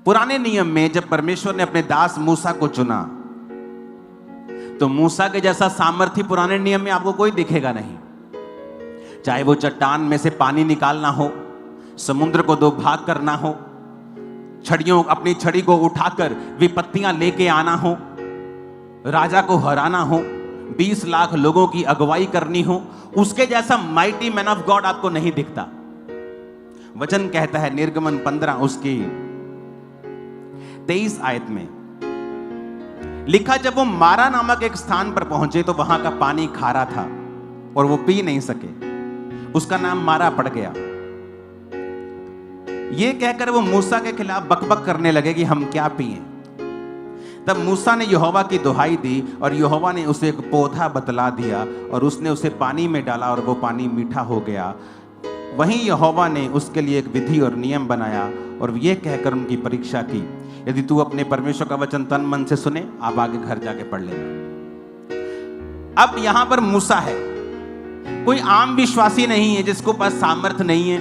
पुराने नियम में जब परमेश्वर ने अपने दास मूसा को चुना, तो मूसा के जैसा सामर्थ्य पुराने नियम में आपको कोई दिखेगा नहीं। चाहे वो चट्टान में से पानी निकालना हो, समुद्र को दो भाग करना हो, अपनी छड़ी को उठाकर विपत्तियां लेके आना हो, राजा को हराना हो, 20 लाख लोगों की अगुवाई करनी हो, उसके जैसा माइटी मैन ऑफ गॉड आपको नहीं दिखता। वचन कहता है निर्गमन 15 उसकी 23 आयत में लिखा, जब वो मारा नामक एक स्थान पर पहुंचे तो वहां का पानी खारा था और वो पी नहीं सके, उसका नाम मारा पड़ गया। ये कहकर वो मूसा के खिलाफ बकबक करने लगे कि हम क्या पिएं। तब मूसा ने यहोवा की दुहाई दी और यहोवा ने उसे एक पौधा बतला दिया और उसने उसे पानी में डाला और वो पानी मीठा हो गया। वहीं यहोवा ने उसके लिए एक विधि और नियम बनाया और ये कहकर उनकी परीक्षा की, यदि तू अपने परमेश्वर का वचन तन मन से सुने, आप आगे घर जाके पढ़ लेना। अब यहां पर मूसा है, कोई आम विश्वासी नहीं है जिसको पास सामर्थ नहीं है,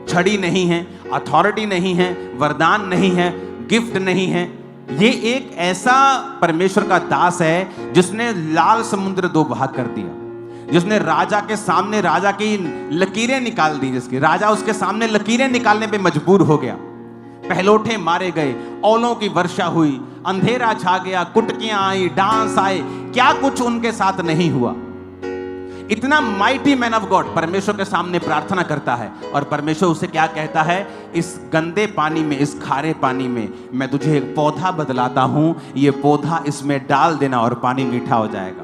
छड़ी नहीं है, अथॉरिटी नहीं है, वरदान नहीं है, गिफ्ट नहीं है। ये एक ऐसा परमेश्वर का दास है जिसने लाल समुद्र दो भाग कर दिया, जिसने राजा के सामने राजा की लकीरें निकाल दी, जिसकी राजा उसके सामने लकीरें निकालने पे मजबूर हो गया। पहलोठे मारे गए, औलों की वर्षा हुई, अंधेरा छा गया, कुटकियां आई, डांस आए, क्या कुछ उनके साथ नहीं हुआ। इतना माइटी मैन ऑफ गॉड परमेश्वर के सामने प्रार्थना करता है और परमेश्वर उसे क्या कहता है, इस गंदे पानी में, इस खारे पानी में मैं तुझे एक पौधा बदलाता हूं, ये पौधा इसमें डाल देना और पानी मीठा हो जाएगा।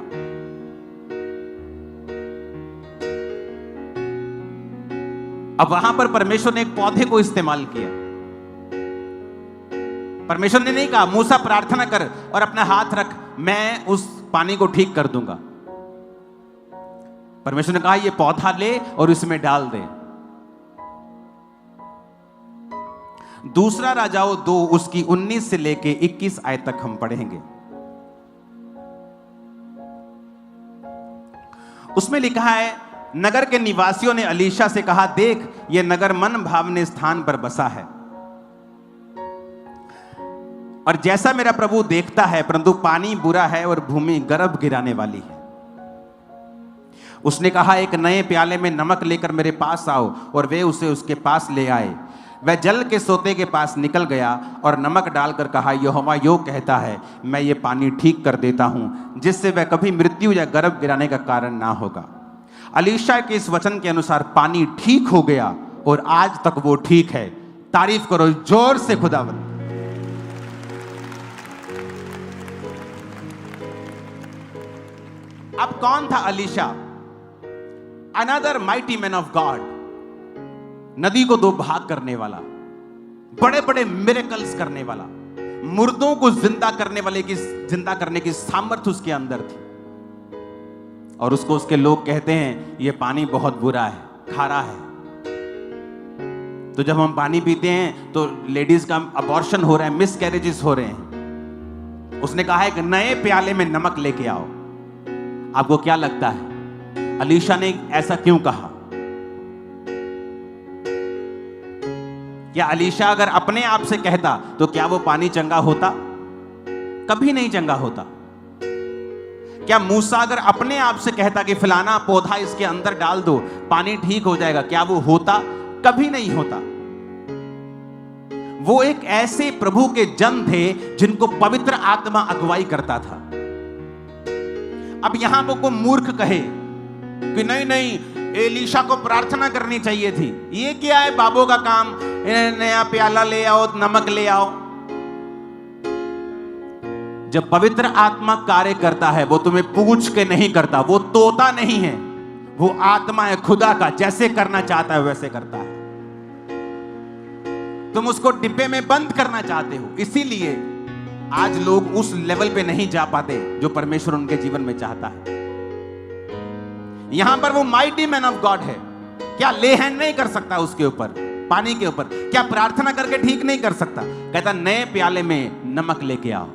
अब वहां पर परमेश्वर ने एक पौधे को इस्तेमाल किया। परमेश्वर ने नहीं कहा मूसा प्रार्थना कर और अपना हाथ रख, मैं उस पानी को ठीक कर दूंगा। परमेश्वर ने कहा ये पौधा ले और इसमें डाल दे। दूसरा राजाओं 2 उसकी 19 से लेके 21 आयत तक हम पढ़ेंगे। उसमें लिखा है, नगर के निवासियों ने अलीशा से कहा, देख यह नगर मन भावने स्थान पर बसा है और जैसा मेरा प्रभु देखता है, परंतु पानी बुरा है और भूमि गर्भ गिराने वाली है। उसने कहा, एक नए प्याले में नमक लेकर मेरे पास आओ, और वे उसे उसके पास ले आए। वह जल के सोते के पास निकल गया और नमक डालकर कहा, यहोवा यो कहता है, मैं ये पानी ठीक कर देता हूं, जिससे वह कभी मृत्यु या गर्भ गिराने का कारण ना होगा। अलीशा के इस वचन के अनुसार पानी ठीक हो गया और आज तक वो ठीक है। तारीफ करो जोर से खुदावंद। अब कौन था Alisha? Another mighty man of God, नदी को 2 भाग करने वाला, बड़े बड़े मिरेकल्स करने वाला, मुर्दों को जिंदा करने की सामर्थ्य उसके अंदर थी। और उसको उसके लोग कहते हैं ये पानी बहुत बुरा है, खारा है। तो जब हम पानी पीते हैं तो लेडीज का अबॉर्शन हो रहा है, मिस कैरेजेस हो रहे हैं। उसने कहा एक नए प्याले में नमक लेके आओ। आपको क्या लगता है अलीशा ने ऐसा क्यों कहा? क्या अलीशा अगर अपने आप से कहता तो क्या वो पानी चंगा होता? कभी नहीं चंगा होता। क्या मूसा अगर अपने आप से कहता कि फलाना पौधा इसके अंदर डाल दो, पानी ठीक हो जाएगा, क्या वो होता? कभी नहीं होता। वो एक ऐसे प्रभु के जन थे जिनको पवित्र आत्मा अगुवाई करता था। अब यहां वो को मूर्ख कहे कि नहीं नहीं एलीशा को प्रार्थना करनी चाहिए थी, ये क्या है बाबों का काम, नया प्याला ले आओ, नमक ले आओ। जब पवित्र आत्मा कार्य करता है वो तुम्हें पूछ के नहीं करता, वो तोता नहीं है, वो आत्मा है खुदा का, जैसे करना चाहता है वैसे करता है। तुम उसको डिब्बे में बंद करना चाहते हो, इसीलिए आज लोग उस लेवल पे नहीं जा पाते जो परमेश्वर उनके जीवन में चाहता है। यहां पर वो माइटी मैन ऑफ गॉड है, क्या ले हैंड नहीं कर सकता उसके ऊपर, पानी के ऊपर? क्या प्रार्थना करके ठीक नहीं कर सकता? कहता नए प्याले में नमक लेके आओ।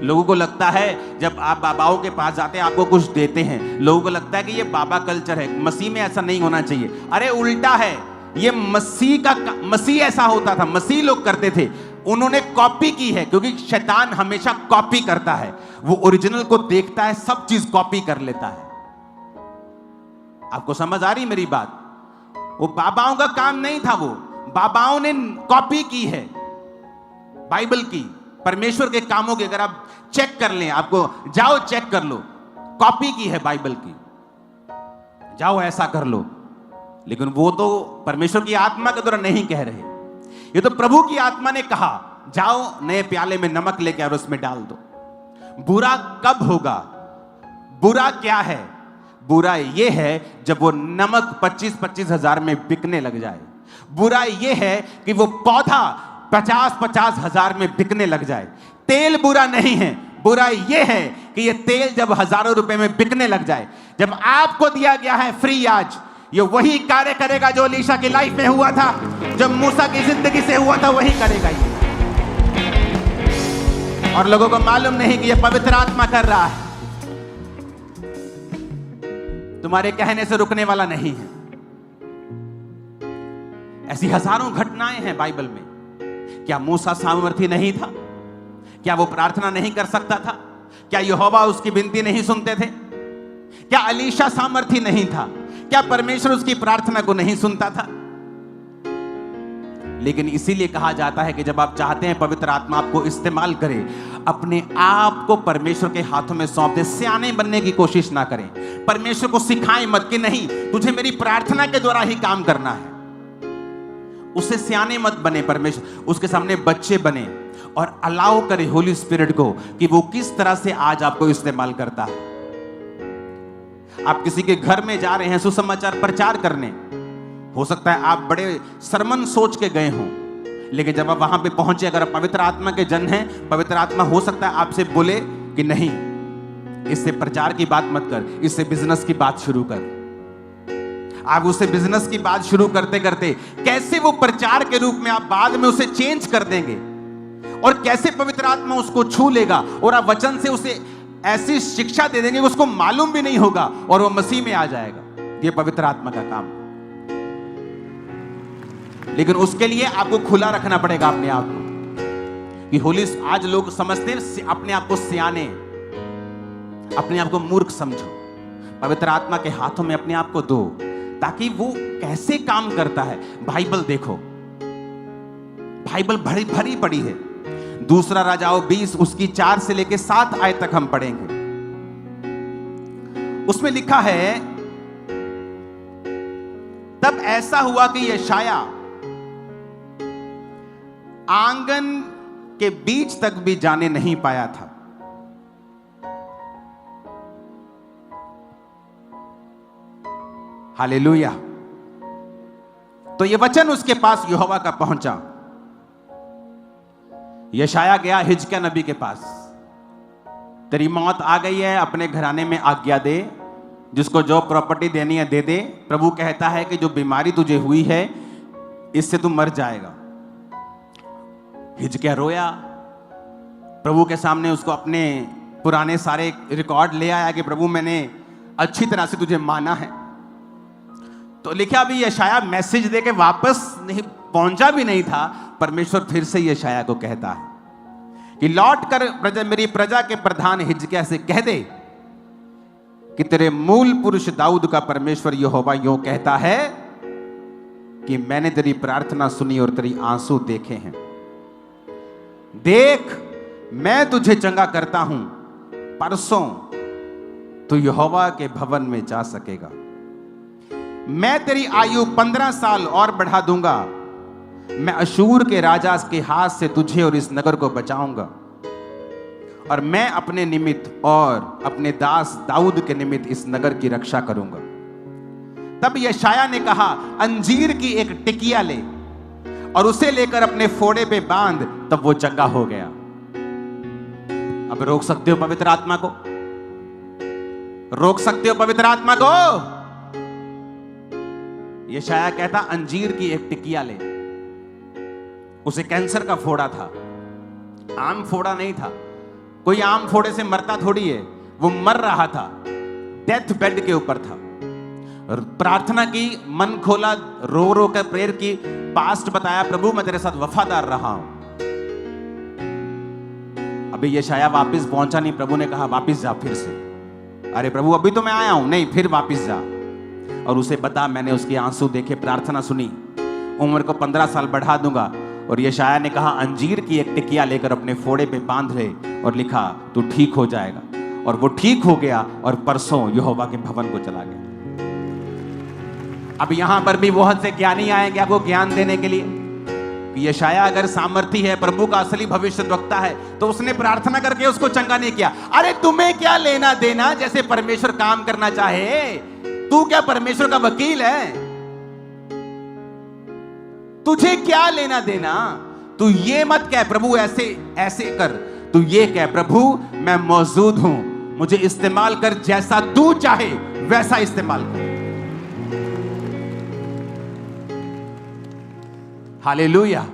लोगों को लगता है जब आप बाबाओं के पास जाते हैं आपको कुछ देते हैं, लोगों को लगता है कि ये बाबा कल्चर है, मसीह में ऐसा नहीं होना चाहिए। अरे उल्टा है, ये मसीह ऐसा होता था, मसीह लोग करते थे। उन्होंने कॉपी की है, क्योंकि शैतान हमेशा कॉपी करता है। वो ओरिजिनल को देखता है, सब चीज कॉपी कर लेता है। आपको समझ आ रही मेरी बात? वो बाबाओं का काम नहीं था, वो बाबाओं ने कॉपी की है बाइबल की, परमेश्वर के कामों की। अगर आप चेक कर लें, आपको जाओ चेक कर लो, कॉपी की है बाइबल की, जाओ ऐसा कर लो। लेकिन वो तो परमेश्वर की आत्मा के द्वारा नहीं कह रहे, ये तो प्रभु की आत्मा ने कहा, जाओ नए प्याले में नमक लेके और उसमें डाल दो। बुरा कब होगा? बुरा क्या है? बुरा ये है जब वो नमक 25-25 हजार में बिकने लग जाए। बुरा ये है कि वो पौधा 50-50 हजार में बिकने लग जाए। तेल बुरा नहीं है, बुरा ये है कि ये तेल जब हजारों रुपए में बिकने लग जाए। जब आपको दिया गया है फ्री, आज ये वही कार्य करेगा जो एलीशा की लाइफ में हुआ था, जब मूसा की जिंदगी से हुआ था, वही करेगा ये। और लोगों को मालूम नहीं कि ये पवित्र आत्मा कर रहा है, तुम्हारे कहने से रुकने वाला नहीं है। ऐसी हजारों घटनाएं हैं बाइबल में। क्या मूसा सामर्थी नहीं था? क्या वो प्रार्थना नहीं कर सकता था? क्या यहोवा उसकी विनती नहीं सुनते थे? क्या एलीशा सामर्थी नहीं था? क्या परमेश्वर उसकी प्रार्थना को नहीं सुनता था? लेकिन इसीलिए कहा जाता है कि जब आप चाहते हैं पवित्र आत्मा आपको इस्तेमाल करे, अपने आप को परमेश्वर के हाथों में सौंप दे। सियाने बनने की कोशिश ना करें, परमेश्वर को सिखाएं मत कि नहीं तुझे मेरी प्रार्थना के द्वारा ही काम करना है। उससे सियाने मत बने, परमेश्वर उसके सामने बच्चे बने और अलाउ करे होली स्पिरिट को कि वो किस तरह से आज आपको इस्तेमाल करता है। आप किसी के घर में जा रहे हैं सुसमाचार प्रचार करने, हो सकता है आप बड़े सरमन सोच के गए हों, लेकिन जब आप वहां पे पहुंचे, अगर आप पवित्र आत्मा के जन हैं, पवित्र आत्मा हो सकता है आपसे बोले कि नहीं, इससे प्रचार की बात मत कर, इससे बिजनेस की बात शुरू कर। आप उससे बिजनेस की बात शुरू करते करते कैसे वो प्रचार के रूप में आप बाद में उसे चेंज कर देंगे, और कैसे पवित्र आत्मा उसको छू लेगा और आप वचन से उसे ऐसी शिक्षा दे देंगे उसको मालूम भी नहीं होगा और वो मसीह में आ जाएगा। ये पवित्र आत्मा का काम। लेकिन उसके लिए आपको खुला रखना पड़ेगा अपने आप को कि होली। आज लोग समझते हैं अपने आप को सियाने, अपने आप को मूर्ख समझो। पवित्र आत्मा के हाथों में अपने आप को दो ताकि वो कैसे काम करता है। बाइबल देखो, बाइबल भरी भरी पड़ी है। दूसरा राजाओं 20 उसकी 4 से लेकर 7 आयत तक हम पढ़ेंगे। उसमें लिखा है, तब ऐसा हुआ कि यशाया आंगन के बीच तक भी जाने नहीं पाया था। हालेलुया। तो ये वचन उसके पास यहोवा का पहुंचा। यशाया गया हिजकिय्याह नबी के पास, तेरी मौत आ गई है, अपने घराने में आज्ञा दे, जिसको जो प्रॉपर्टी देनी है दे दे। प्रभु कहता है कि जो बीमारी तुझे हुई है इससे तू मर जाएगा। हिजकिय्याह रोया, प्रभु के सामने उसको अपने पुराने सारे रिकॉर्ड ले आया कि प्रभु मैंने अच्छी तरह से तुझे माना है। तो लिखा भी यशाया मैसेज दे के वापस नहीं पहुंचा भी नहीं था। परमेश्वर फिर से यशाया को कहता है कि लौट कर मेरी प्रजा के प्रधान हिजकिय्याह से कह दे कि तेरे मूल पुरुष दाऊद का परमेश्वर यहोवा यूं कहता है कि मैंने तेरी प्रार्थना सुनी और तेरी आंसू देखे हैं। देख, मैं तुझे चंगा करता हूं, परसों तू यहोवा के भवन में जा सकेगा। मैं तेरी आयु 15 साल और बढ़ा दूंगा। मैं अशूर के राजा के हाथ से तुझे और इस नगर को बचाऊंगा, और मैं अपने निमित्त और अपने दास दाऊद के निमित्त इस नगर की रक्षा करूंगा। तब यशाया ने कहा, अंजीर की एक टिकिया ले और उसे लेकर अपने फोड़े पे बांध। तब वो चंगा हो गया। अब रोक सकते हो पवित्र आत्मा को? रोक सकते हो पवित्र आत्मा को? यशाया कहता, अंजीर की एक टिकिया ले। उसे कैंसर का फोड़ा था, आम फोड़ा नहीं था। कोई आम फोड़े से मरता थोड़ी है, वो मर रहा था, डेथ बेड के ऊपर था। प्रार्थना की, मन खोला, रो रो कर प्रेयर की, पास्ट बताया, प्रभु मैं तेरे साथ वफादार रहा हूं। अभी यशाया वापस पहुंचा नहीं, प्रभु ने कहा वापस जा फिर से। अरे प्रभु अभी तो मैं आया हूं। नहीं, फिर वापस जा। और उसे बता मैंने उसके आंसू देखे, प्रार्थना सुनी, उम्र को 15 साल बढ़ा दूंगा। और यशाया ने कहा अंजीर की एक टिकिया लेकर अपने फोड़े पे बांध ले और लिखा तू ठीक हो जाएगा। और वो ठीक हो गया और परसों यहोवा के भवन को चला गया। अब यहां पर भी बहुत से ज्ञानी आएंगे आपको ज्ञान देने के लिए कि यशाया अगर सामर्थी है, प्रभु का असली भविष्यद्वक्ता है, तो उसने प्रार्थना करके उसको चंगा नहीं किया। अरे तुम्हें क्या लेना देना जैसे परमेश्वर काम करना चाहे? तू क्या परमेश्वर का वकील है? तुझे क्या लेना देना? तू ये मत कह प्रभु ऐसे ऐसे कर, तू ये कह प्रभु मैं मौजूद हूं, मुझे इस्तेमाल कर, जैसा तू चाहे वैसा इस्तेमाल कर। हालेलुया।